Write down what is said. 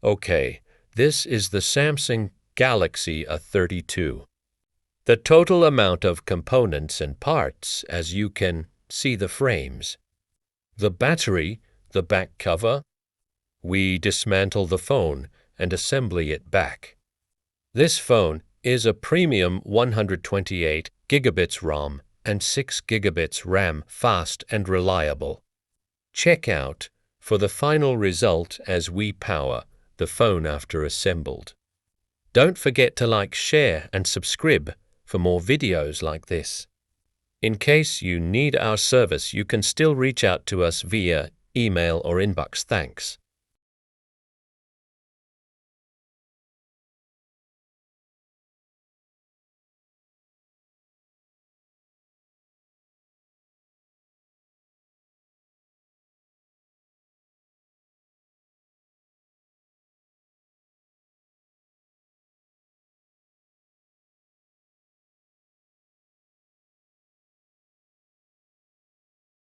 Okay, this is the Samsung Galaxy A32. The total amount of components and parts, as you can see the frames. The battery, the back cover. We dismantle the phone and assembly it back. This phone is a premium 128 gigabits ROM and 6 gigabits RAM, fast and reliable. Check out for the final result as we power the phone after assembled. Don't forget to like, share and subscribe for more videos like this. In case you need our service, you can still reach out to us via email or inbox. Thanks.